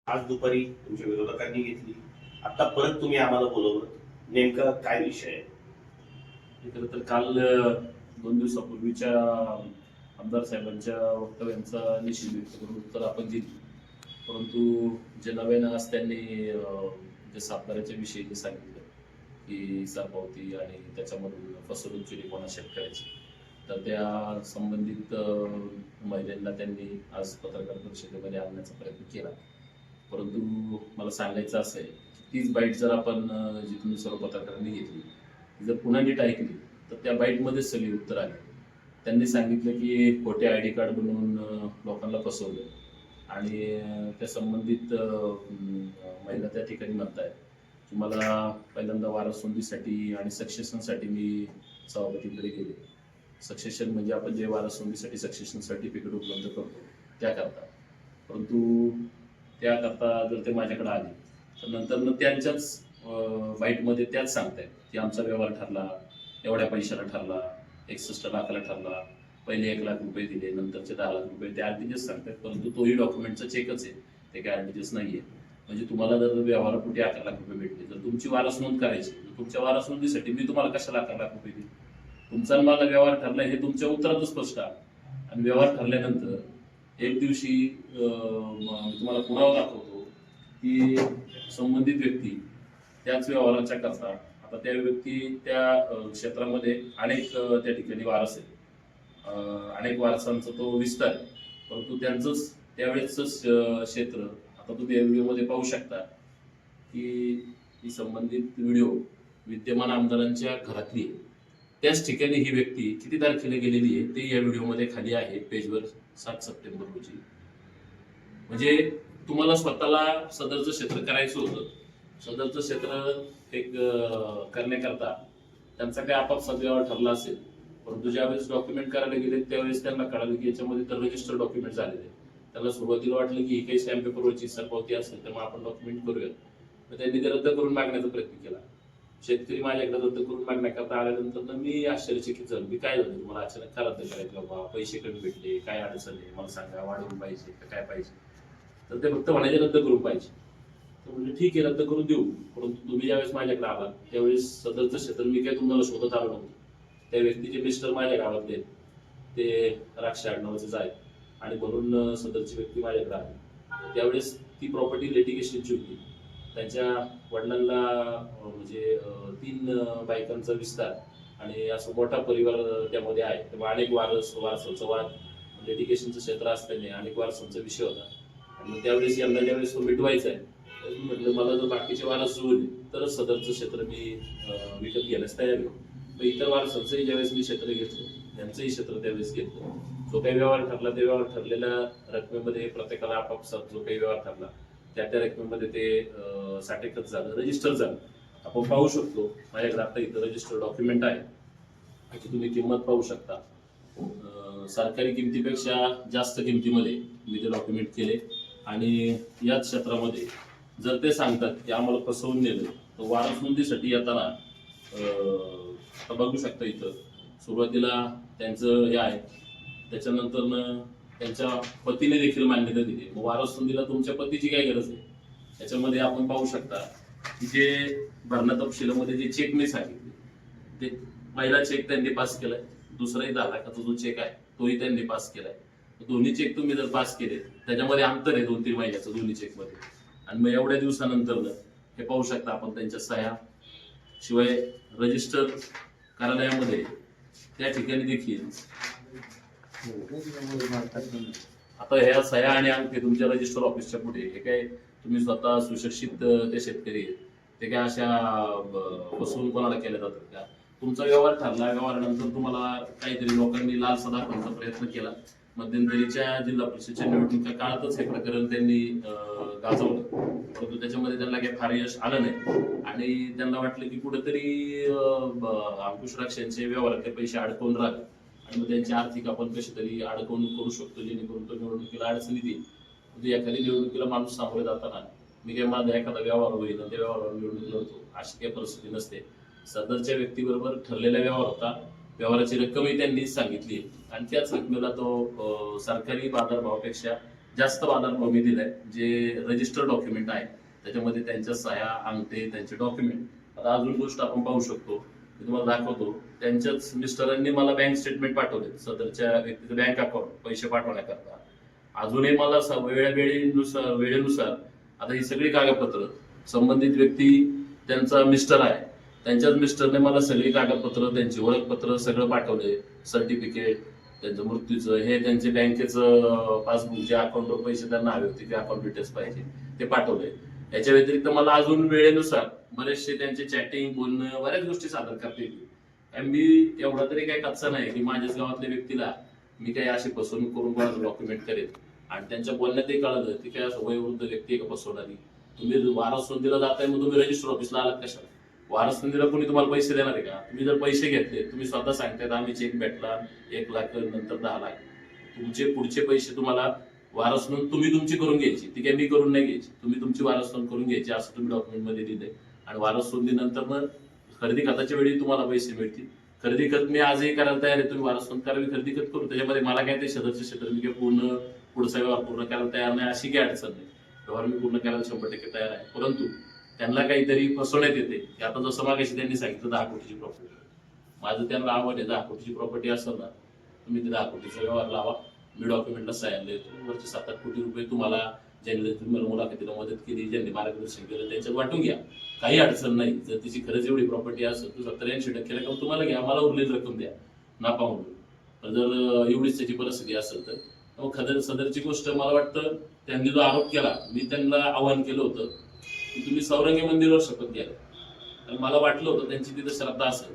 आज दुपारी तुमच्या विरोधकांनी घेतली, आता परत तुम्ही आम्हाला बोलवलं, नेमका काय विषय आहे? खरं तर काल 2 दिवसापूर्वीच्या आमदार साहेबांच्या वक्तव्यांचा निषेध व्यक्त करून उत्तर आपण दिली. परंतु जे नव्यानं आज त्यांनी जे सातबाऱ्याच्या विषयी जे सांगितलं की सरपावती आणि त्याच्यामधून फसवणूक केली कोणा शेतकऱ्याची, तर त्या संबंधित महिलांना त्यांनी आज पत्रकार परिषदेमध्ये आणण्याचा प्रयत्न केला. परंतु मला सांगायचं असं आहे की तीच बाईट जर आपण जिथून सर्व पत्रकारांनी घेतली, जर पुन्हा नीट ऐकली तर त्या बाईटमध्येच सगळी उत्तर आली. त्यांनी सांगितलं की खोटे ID कार्ड बनवून लोकांना फसवलं आणि त्या संबंधित महिला त्या ठिकाणी म्हणतायत की मला पहिल्यांदा वारसनोंदीसाठी आणि सक्सेशनसाठी मी सभापतीकडे गेले. सक्सेशन म्हणजे आपण जे वारसनोंदीसाठी सक्सेशन सर्टिफिकेट उपलब्ध करतो त्याकरता. परंतु त्याकरता जर ते माझ्याकडे आले तर नंतर त्यांच्याच बाईटमध्ये त्याच सांगतायत की आमचा व्यवहार ठरला, एवढ्या पैशाला ठरला, 61 लाखाला ठरला, पहिले 1 लाख रुपये दिले, नंतरचे 10 लाख रुपये, ते आरटीजीएस सांगतात. परंतु तोही डॉक्युमेंटचा चेकच आहे, ते काय आरटीजीएस नाहीये. म्हणजे तुम्हाला जर व्यवहारापोटी 11 लाख रुपये भेटले, जर तुमची वारस नोंद करायची, तुमच्या वारस नोंदीसाठी मी तुम्हाला कशाला 11 लाख रुपये दिले? तुमचा मला व्यवहार ठरला हे तुमच्या उत्तरातच स्पष्ट आहे. आणि व्यवहार ठरल्यानंतर एक दिवशी मी तुम्हाला पुरावा दाखवतो की संबंधित व्यक्ती त्याच व्यवहाराच्या करता, आता त्या व्यक्ती त्या क्षेत्रामध्ये अनेक त्या ठिकाणी वारस आहे, अनेक वारसांचा तो विस्तार आहे. परंतु त्यांचंच त्यावेळेसच क्षेत्र आता तुम्ही या व्हिडिओमध्ये पाहू शकता की ही संबंधित व्हिडिओ विद्यमान आमदारांच्या घरातली आहे. त्याच ठिकाणी ही व्यक्ती किती तारखेला गेलेली आहे ते या व्हिडिओमध्ये खाली आहे पेजवर, 7 सप्टेंबर रोजी. म्हणजे तुम्हाला स्वतःला सदरचं क्षेत्र करायचं होतं, सदरचं क्षेत्र एक करण्याकरता त्यांचा काही आपापसात व्यवहार ठरला असेल. परंतु ज्यावेळेस डॉक्युमेंट करायला गेले त्यावेळेस त्यांना कळालं की याच्यामध्ये तर रजिस्टर डॉक्युमेंट झालेले. त्यांना सुरुवातीला वाटलं की ही काही स्टॅम्प पेपरवरची सरपावती असेल तर मग आपण डॉक्युमेंट करूयात. मग त्यांनी ते रद्द करून मागण्याचा प्रयत्न केला. शेतकरी माझ्याकडे रद्द करून मागण्याकरता आल्यानंतर मी आश्चर्यचकित झालो की काय झालं, तुम्हाला अचानक का रद्द करायचं बाबा, पैसे कमी भेटले, काय अडचण आहे मला सांगा, वाढवून पाहिजे का काय पाहिजे? तर ते फक्त म्हणायचे रद्द करून पाहिजे. तर म्हणजे ठीक आहे, रद्द करून देऊ. परंतु तुम्ही ज्यावेळेस माझ्याकडे आला त्यावेळेस सदरचं क्षेत्र मी काय तुम्हाला शोधत आलो नव्हतो. त्या व्यक्तीचे मिस्टर माझ्या गावातले आहेत, ते राक्षे आडनावाचेच आहेत आणि म्हणून सदरची व्यक्ती माझ्याकडे आली. त्यावेळेस ती प्रॉपर्टी लिटिगेशनची होती. त्यांच्या वडिलांना म्हणजे 3 बायकांचा विस्तार आणि असं मोठा परिवार त्यामध्ये आहे. तेव्हा अनेक वारसांचा वाद, लिटिगेशनचं क्षेत्र असल्याने अनेक वारसांचा विषय होता. आणि त्यावेळेस यांना ज्यावेळेस तो मिटवायचा आहे तर मी म्हटलं मला जर बाकीचे वारस जुळले तरच सदरचं क्षेत्र मी विकत घेण्यास तयार आहे. मग इतर वारसांचंही ज्यावेळेस मी क्षेत्र घेतलं, त्यांचंही क्षेत्र त्यावेळेस घेतलं. जो काही व्यवहार ठरला त्या व्यवहार ठरलेल्या रकमेमध्ये प्रत्येकाला आपापसात जो काही व्यवहार ठरला त्या रकमेमध्ये ते साठेखत झालं, रजिस्टर झालं. आपण पाहू शकतो माझ्याकडे आता इथं रजिस्टर डॉक्युमेंट आहे, याची तुम्ही किंमत पाहू शकता. सरकारी किमतीपेक्षा जास्त किमतीमध्ये मी ते डॉक्युमेंट केले. आणि याच क्षेत्रामध्ये जर ते सांगतात की आम्हाला फसवून नेलं तर वारस नोंदीसाठी येताना बघू शकता इथं सुरुवातीला त्यांचं हे आहे, त्याच्यानंतर त्यांच्या पतीने देखील मान्यता दिली. मग वारस नोंदीला तुमच्या पतीची काय गरज आहे? त्याच्यामध्ये आपण पाहू शकता की जे भरणा तपशिलामध्ये जे चेक मी सांगितले ते पहिला चेक त्यांनी पास केलाय, दुसराही 10 लाखाचा जो चेक आहे तोही त्यांनी पास केलाय. दोन्ही चेक तुम्ही जर पास केले त्याच्यामध्ये अंतर आहे 2-3 महिन्याचं दोन्ही चेकमध्ये. आणि मग एवढ्या दिवसानंतर हे पाहू शकता आपण त्यांच्या सह्या, शिवाय रजिस्टर कार्यालयामध्ये त्या ठिकाणी देखील आता ह्या सह्या आणि अंगठे तुमच्या रजिस्टर ऑफिसच्या पुढे. हे काय तुम्ही स्वतः सुशिक्षित ते शेतकरी आहेत, ते काय अशा बसवून कोणाला केल्या जातात का? तुमचा व्यवहार ठरला, व्यवहारानंतर तुम्हाला काहीतरी लोकांनी लालसा दाखवण्याचा प्रयत्न केला. मध्यंतरीच्या जिल्हा परिषदेच्या निवडणुका काळातच हे प्रकरण त्यांनी गाजवलं, परंतु त्याच्यामध्ये त्यांना काही फार यश आलं नाही. आणि त्यांना वाटलं की कुठेतरी अंकुश राक्ष यांचे व्यवहारातले पैसे अडकवून राहिले आणि मग त्यांची आर्थिक आपण कशी तरी अडकवणूक करू शकतो जेणेकरून तो निवडणुकीला अडचणी देईल. म्हणजे एखादी निवडणुकीला माणूस सामोरे जाताना मी काय माझा एखादा व्यवहार होईल त्या व्यवहारावर निवडणूक लढतो अशी काही परिस्थिती नसते. सदरच्या व्यक्तीबरोबर ठरलेला व्यवहार होता, व्यवहाराची रक्कमही त्यांनीच सांगितली आणि त्याच रकमेला तो सरकारी बाजारभावापेक्षा जास्त आधार मी दिलाय, जे रजिस्टर डॉक्युमेंट आहे त्याच्यामध्ये त्यांच्या सह्या, अंगठे, त्यांचे डॉक्युमेंट. आता अजून गोष्ट आपण पाहू शकतो, मी तुम्हाला दाखवतो. त्यांच्याच मिस्टरांनी मला बँक स्टेटमेंट पाठवले, सदरच्या व्यक्तीचं बँक अकाउंट पैसे पाठवण्याकरता. अजूनही मला वेळेनुसार आता ही सगळी कागदपत्र, संबंधित व्यक्ती त्यांचा मिस्टर आहे, त्यांच्याच मिस्टरने मला सगळी कागदपत्र, त्यांची ओळखपत्र सगळं पाठवले. सर्टिफिकेट, त्यांचं मृत्यूचं, हे त्यांचे बँकेचं पासबुक, जे अकाउंटवर पैसे त्यांना हवे होते, ते अकाउंट डिटेल्स पाहिजे, ते पाठवले. याच्या व्यतिरिक्त मला अजून वेळेनुसार बरेचसे त्यांचे चॅटिंग, बोलणं, बऱ्याच गोष्टी सादर करता येतील. आणि मी एवढा तरी काही कच्चा नाही की माझ्याच गावातल्या व्यक्तीला मी काही अशी फसवणूक करून कोणाचं डॉक्युमेंट करेल. आणि त्यांच्या बोलण्यातही कळलं की काय असं वयोवृद्ध व्यक्ती आहे का फसवणारी. तुम्ही वारस नोंदीला जाताय, मग तुम्ही रजिस्टर ऑफिसला आलात कशाला? वारस नोंदीला कोणी तुम्हाला पैसे देणार आहे का? तुम्ही जर पैसे घेतले, तुम्ही स्वतः सांगतायत आम्ही चेक भेटला 1 लाख, नंतर 10 लाख, तुमचे पुढचे पैसे तुम्हाला वारस नोंद तुम्ही तुमची करून घ्यायची, ती काही मी करून नाही घ्यायची, तुम्ही तुमची वारस नोंद करून घ्यायची, असं तुम्ही डॉक्युमेंट मध्ये दिलंय. आणि वारस नोंदीनंतर मग खरेदी खताच्या वेळी तुम्हाला पैसे मिळतील. खरेदी खत मी आजही करायला तयार आहे, तुम्ही वारस नोंद करावी, खरेदी खत करू. त्याच्यामध्ये मला काय ते क्षेत्र मी काही पुढचा व्यवहार पूर्ण करायला तयार नाही, अशी काही अडचण नाही. व्यवहार मी पूर्ण करायला 100% तयार आहे. परंतु त्यांना काहीतरी फसवण्यात येते की आता जसं मागाशी त्यांनी सांगितलं 10 कोटीची प्रॉपर्टी, माझं त्यांना आवड आहे, 10 कोटीची प्रॉपर्टी असेल ना, तुम्ही ते 10 कोटीचा व्यवहार लावा, मी डॉक्युमेंटला सायन देतो. वरचे 7-8 कोटी रुपये तुम्हाला ज्यांनी तुम्हाला मुलाखतीला मदत केली, ज्यांनी मार्गदर्शन केलं, त्यांच्यात वाटून घ्या, काही अडचण नाही. जर तिची खरंच एवढी प्रॉपर्टी असेल तर 70-80% रक्कम तुम्हाला घ्या, मला उरलेली रक्कम द्या नापा म्हणून. पण जर एवढीच त्याची परिस्थिती असेल तर मग सदरची गोष्ट मला वाटतं त्यांनी जो आरोप केला, मी त्यांना आवाहन केलं होतं की तुम्ही सौरंगी मंदिरावर शपथ घ्या. तर मला वाटलं होतं त्यांची तिथे श्रद्धा असेल,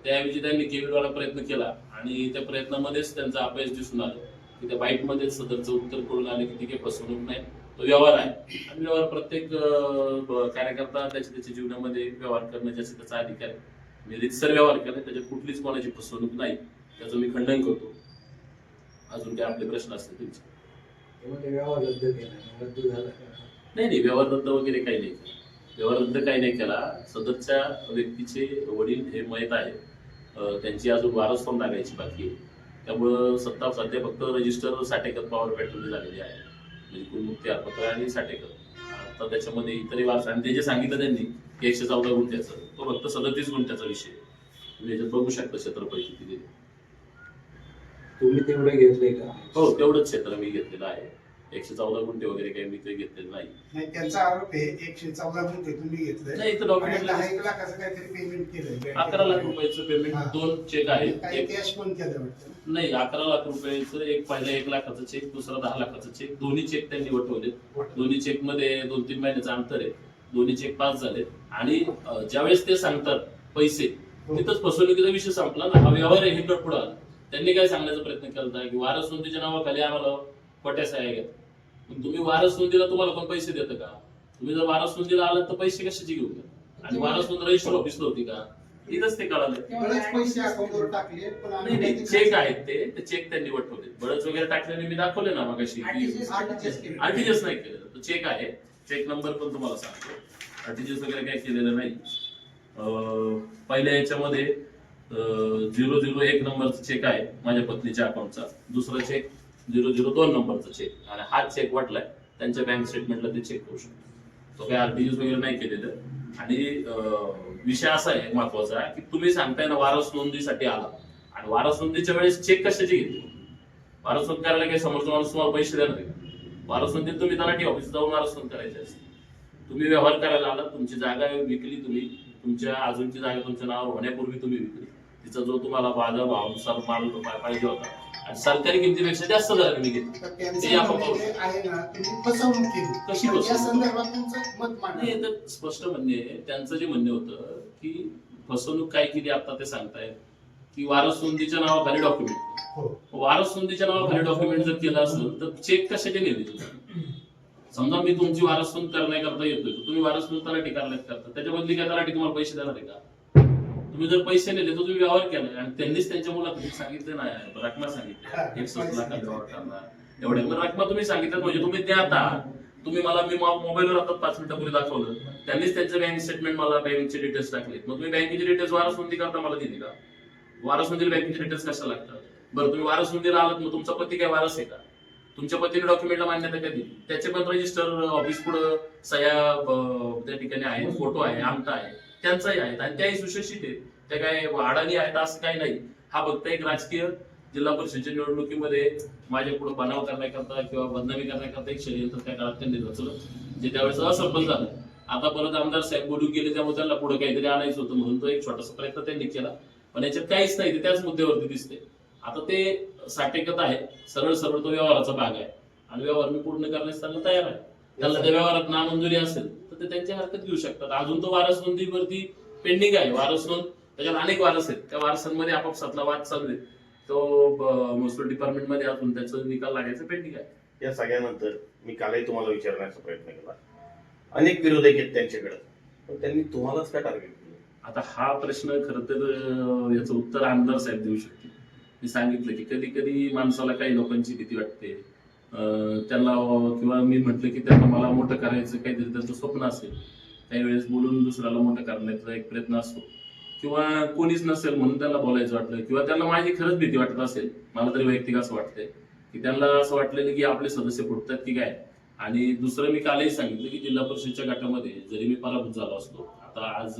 त्याऐवजी त्यांनी केविलवाला प्रयत्न केला आणि त्या प्रयत्नामध्येच त्यांचं अपयश दिसून आलं की त्या बाईटमध्ये सदरचं उत्तर करून आले की ती काही फसवणूक नाही, तो व्यवहार आहे. आणि व्यवहार प्रत्येक कार्यकर्ता त्याच्या जीवनामध्ये व्यवहार करणं ज्याचा त्याचा अधिकार आहे. मी रितसर व्यवहार केला, त्याच्यात कुठलीच कोणाची फसवणूक नाही, त्याचं मी खंडन करतो. अजून काय आपले प्रश्न असतील तुमचे? व्यवहार रद्द केला, रद्द झाला नाही, व्यवहार रद्द वगैरे काही नाही केला. व्यवहार रद्द काही नाही केला. सदरच्या व्यक्तीचे वडील हे मयत आहे, त्यांची अजून वारस पण लागायची बाकी आहे. त्यामुळं सध्या फक्त रजिस्टर साठेकर पॉवर पेट्रोल झालेली आहे, म्हणजे कुलमुक्ती अर्पत्र आणि साठेकर. आता त्याच्यामध्ये इतरही वारस, आणि ते जे सांगितलं त्यांनी 114 गुंठ्याचं, तो फक्त 37 गुंठ्याचा विषय. तुम्ही याच्यात बघू शकता क्षेत्रफळ किती दिले. तुम्ही तेवढं घेतलंय का? हो, तेवढंच क्षेत्र मी घेतलेलं आहे. 114 गुंठे वगैरे काही मी काही घेतलेलं नाही. त्यांचा आरोप आहे 114 गुंठे तुम्ही घेतलंय. नाही, इथं डॉक्युमेंट 10 लाखाचं काहीतरी पेमेंट केलंय. 11 लाख रुपयाचं पेमेंट, 2 चेक आहेत. काही कॅश पण केलं वाटतं. नाही, 11 लाख रुपयाचं एक, पहिला 1 लाखाचा चेक, दुसरा 10 लाखाचा चेक. दोन्ही चेक त्यांनी वटवले. दोन्ही चेक मध्ये 2-3 महिन्याचं अंतर आहे. दोन्ही चेक पास झाले. आणि ज्यावेळेस ते सांगतात पैसे, तिथंच फसवणुकीचा विषय संपला ना. हा व्यवहार आहे, हे पुढे आला. त्यांनी काय सांगण्याचा प्रयत्न केला होता की वारस नोंदीच्या नावाखाली आम्हाला खोट्या सह्या घ्या. पण तुम्ही वारस नोंदीला तुम्हाला कोण पैसे देतं का? तुम्ही जर वारस नोंदीला आलात तर पैसे कशाचे घेऊन घ्या? आणि वारस नोंद रजिस्टर ऑफिसला होती का? इथंच ते कळालं. बरेच पैसे अकाउंटवर टाकले, पण नाही, चेक आहेत ते चेक त्यांनी वटवले. बळच वगैरे टाकल्याने मी दाखवले ना मगाशी. आरटीजीएस नाही केलं, तो चेक आहे. चेक नंबर पण तुम्हाला सांगतो. आरटीजीएस वगैरे काही केलेलं नाही. पहिल्या याच्यामध्ये 001 नंबरचा चेक आहे माझ्या पत्नीच्या अकाउंटचा. दुसरा चेक 002 नंबरचा चेक, आणि हा चेक वाटलाय त्यांच्या बँक स्टेटमेंटला, ते चेक करू शकतो. तो काही आरटीजीएस वगैरे नाही केलेलं. आणि विषय असा आहे महत्वाचा की तुम्ही सांगताय ना वारस नोंदीसाठी आला, आणि वारस नोंदीच्या वेळेस चेक कशाचे घेतले? वारस नोंद करायला काही समोरचा माणूस तुम्हाला पैसे देणार आहे? वारस नोंदीत तुम्ही तलाठी ऑफिस जाऊन वारस नोंद करायची असते. तुम्ही व्यवहार करायला आला, तुमची जागा विकली, तुम्ही तुमच्या अजूनची जागा तुमच्या नावावर होण्यापूर्वी तुम्ही विकली, तिचा जो तुम्हाला बाजार भावानुसार माल पाहिजे होता आणि सरकारी किमतीपेक्षा जास्त दराने मी घेतली, ते आपण पाहू शकतो. आहे ना, तुम्ही फसवणूक केली. कशी या फसवणूक? संदर्भात तुमचं मत मांडा. नाही, तर स्पष्ट म्हणणे, त्यांचं जे म्हणणे होतं की फसवणूक काय केली, आता ते सांगतायत की वारस नोंदीच्या नावाखाली डॉक्युमेंट. हो. वारस नोंदीच्या नावाखाली डॉक्युमेंट जर केलं असेल तर चेक कशाचे नेले तुम्ही? समजा मी तुमची वारस नोंद करण्याकरता येतोय, तुम्ही वारस नोंद तलाठी करण्यात करता, त्याच्याबद्दल काय तलाठी तुम्हाला पैसे देणार आहे का? तुम्ही जर पैसे नेले तर तुम्ही व्यवहार केलाय, आणि त्यांनीच त्यांच्या मुलाखतीत सांगितले ना, रकमा सांगितली 160 लाख व्यवहार करणार एवढे. रकमा तुम्ही सांगितलं म्हणजे तुम्ही द्या. आता तुम्ही मला, मी मोबाईलवर आता 5 मिनिटापूर्वी दाखवलं, त्यांनीच त्यांचं बँक स्टेटमेंट मला, बँकेचे डिटेल्स टाकले. मग तुम्ही बँकेचे डिटेल्स वारस नोंदी करता मला दिली का? वारस नोंदीला बँकेचे डिटेल्स कशाला लागतात? बरं, तुम्ही वारस नोंदीला आलात, मग तुमचा पती काय वारस आहे का? तुमच्या पतीने डॉक्युमेंटला मान्यता का दिली? त्याचे पण रजिस्टर ऑफिस पुढे सह्या त्या ठिकाणी आहेत, फोटो आहे, आमटा आहे, त्यांचाही आहेत आणि त्याही सुशिक्षित आहेत. त्या काय अडाणी आहेत असं काही नाही. हा फक्त एक राजकीय जिल्हा परिषदेच्या निवडणुकीमध्ये माझ्या पुढे बनाव करण्याकरता किंवा बदनामी करण्याकरता एक षडयंत्र त्या काळात त्यांनी रचलं, जे त्यावेळेस असफल झालं. आता परत आमदार साहेब बोलून गेले, त्यामुळे त्यांना पुढे काहीतरी आणायचं होतं म्हणून तो एक छोटासा प्रयत्न त्यांनी केला, पण याच्यात काहीच नाही. ते त्याच मुद्द्यावरती दिसते. आता ते साठेकत आहे, सरळ सरळ तो व्यवहाराचा भाग आहे आणि व्यवहार मी पूर्ण करण्यास त्यांना तयार आहे. त्यांना त्या व्यवहारात नामंजुरी असेल तर ते त्यांची हरकत घेऊ शकतात. अजून तो वारस नोंदीवरती पेंडिंग आहे. वारस नोंद त्याच्यात अनेक वारस आहेत, त्या वारसांमध्ये आपापसातला वाद चालू आहे. तो महसूल डिपार्टमेंटमध्ये अजून त्याचा निकाल लागायचं पेंडिंग आहे. या सगळ्यानंतर मी कालही तुम्हाला विचारण्याचा प्रयत्न केला, अनेक विरोधक आहेत त्यांच्याकडे, पण त्यांनी तुम्हालाच का टार्गेट केलं? आता हा प्रश्न खरं तर याचं उत्तर आमदार साहेब देऊ शकतील. मी सांगितलं की कधी कधी माणसाला काही लोकांची भीती वाटते, त्यांना किंवा मी म्हटलं की त्यांना मला मोठं करायचं काहीतरी त्यांचं स्वप्न असेल, काही वेळेस बोलून दुसऱ्याला मोठं करण्याचा एक प्रयत्न असतो, किंवा कोणीच नसेल म्हणून त्यांना बोलायचं वाटलं, किंवा त्यांना माझी खरंच भीती वाटत असेल. मला तरी वैयक्तिक असं वाटतंय की त्यांना असं वाटलेलं की आपले सदस्य फुटतात की काय. आणि दुसरं मी कालही सांगितलं की जिल्हा परिषदच्या गटामध्ये जरी मी पराभूत झालो असलो, आता आज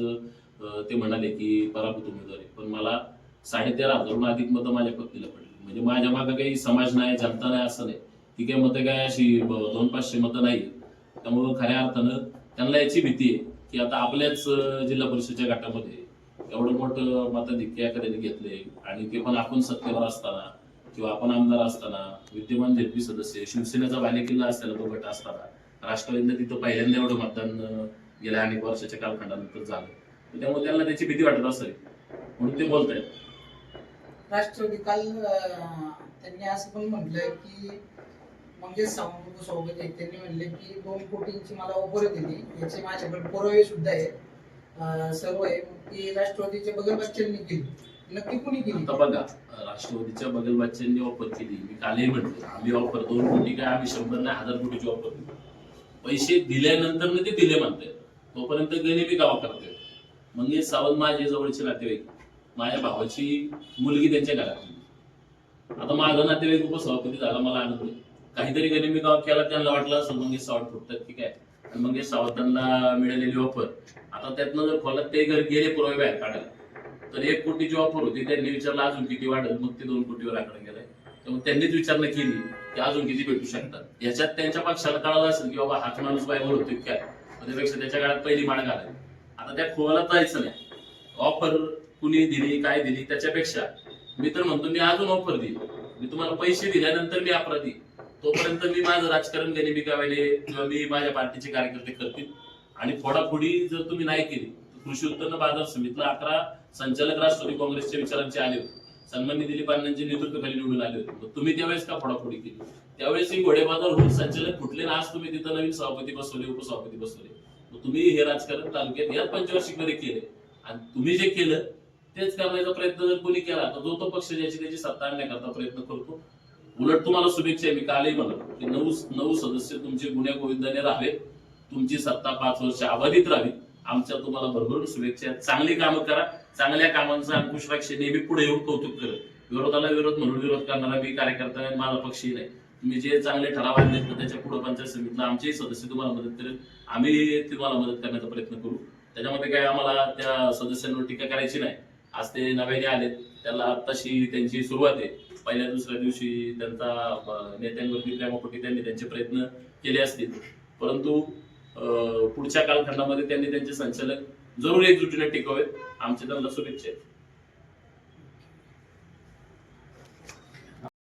ते म्हणाले की पराभूत उमेदवार, पण मला 13,500 अधिक मतं माझ्या पत्नीला पडली. म्हणजे माझ्या मागे काही समाज नाही, जनता नाही असं नाही. ती काही मतं काय अशी 200-500 मतं नाही. त्यामुळं खऱ्या अर्थानं त्यांना याची भीती आहे की आता आपल्याच जिल्हा परिषदच्या गटामध्ये एवढं मोठं मताधिक्य एखाद्याने घेतले, आणि ते पण आपण सत्तेवर असताना किंवा आपण आमदार असताना, विद्यमान झेडपी सदस्य, शिवसेनेचा बालेकिल्ला असलेला तो गट असताना, राष्ट्रवादीने तिथं पहिल्यांदा एवढं मतदान गेल्या अनेक वर्षाच्या कालखंडानंतर झालं. त्यामुळे त्यांना त्याची भीती वाटत असेल म्हणून ते बोलतायत. राष्ट्रवादी काल त्यांनी असं पण म्हटलंय की मंगेश सोबत त्यांनी म्हणले की 2 कोटींची मला ऑफर दिली, याचे माझ्याकडे पुरावे सुद्धा आहे, सर्व आहे. की राष्ट्रवादीच्या बगल बच्चननी केली, नक्की कुणी केली? आता बघा, राष्ट्रवादीच्या बगल बच्चननी ऑफर केली. मी कालही म्हटलं आम्ही ऑफर 2 कोटी काय, आम्ही 100 नाही 1000 कोटीची ऑफर दिली. पैसे दिल्यानंतर ते दिले म्हणतात, तोपर्यंत गनिमी गावा करते. मंगेश सावंत माझे जवळचे नातेवाईक, माझ्या भावाची मुलगी त्यांच्या घरातली. आता माझा नातेवाईक उपसभापती झाला, मला आनंद आहे. काहीतरी गनिमी गाव केला, त्यांना वाटलं असं मंगेश सावंत फुटतात की काय, आणि मंगेश सावंतांना मिळालेली ऑफर. आता त्यातनं जर खोलात ते घर गेले पुरावे बाहेर काढायला, तर 1 कोटीची ऑफर होती. त्यांनी विचारलं अजून किती वाढेल, मग ते 2 कोटीवर आकडे गेलाय. त्यामुळे त्यांनीच विचारणा केली की अजून किती भेटू शकतात. याच्यात त्यांच्या पक्षाला कळलं असेल की बाबा हाच माणूस बायबल होतो काय, त्यापेक्षा त्याच्या काळात पहिली माळ घालायची. आता त्या खोला जायचं नाही. ऑफर कुणी दिली, काय दिली, त्याच्यापेक्षा मी तर म्हणतो मी अजून ऑफर दिली. मी तुम्हाला पैसे दिल्यानंतर मी अपराधी, तोपर्यंत मी माझं राजकारण गनिमी गावाले किंवा मी माझ्या पार्टीचे कार्यकर्ते करतील. आणि फोडाफोडी जर तुम्ही नाही केली तर कृषी उत्पन्न बाजार समितीला 11 संचालक राष्ट्रवादी काँग्रेसच्या विचारांचे आले होते, सन्माननीय दिलीप अण्णांच्या नेतृत्वाखाली निवडून आले होते. तुम्ही त्यावेळेस का फोडाफोडी केली? त्यावेळेस ही घोडेबाजार होऊन संचालक फुटले ना, आज तुम्ही तिथं नवीन सभापती बसवले, उपसभापती बसवले. तुम्ही हे राजकारण तालुक्यात याच पंचवार्षिक मध्ये केले, आणि तुम्ही जे केलं तेच करण्याचा प्रयत्न जर कोणी केला तर जो तो पक्ष ज्याची त्याची सत्ता आणण्याकरता प्रयत्न करतो. उलट तुम्हाला शुभेच्छा आहे. मी कालही म्हणालो की 9 सदस्य तुमचे गुन्ह्या गोविंदाने राहावेत, तुमची सत्ता 5 वर्ष अबाधित राहावी. आमच्या तुम्हाला भरभरून शुभेच्छा आहेत. चांगली कामं करा, चांगल्या कामांचा अंकुश राक्षे नेहमी पुढे येऊन कौतुक करत. विरोधाला विरोध म्हणून विरोध करणारा मी कार्यकर्ता आहे, माझा पक्षही नाही. तुम्ही जे चांगले ठराव आणले तर त्याच्या पुढे पंचायत समितीला आमचेही सदस्य तुम्हाला मदत करेल, आम्ही तुम्हाला मदत करण्याचा प्रयत्न करू. त्याच्यामध्ये काय आम्हाला त्या सदस्यांवर टीका करायची नाही. आज ते नव्याने आलेत, त्याला आत्ताशी त्यांची सुरुवात आहे. पहिल्या दुसऱ्या दिवशी त्यांचा नेत्यांवरती प्रेमापोटी त्यांनी त्यांचे प्रयत्न केले असतील, परंतु पुढच्या कालखंडामध्ये त्यांनी त्यांचे संचालक जरूर एकजुटीने टिकवावेत. आमचे त्यांना शुभेच्छा आहेत.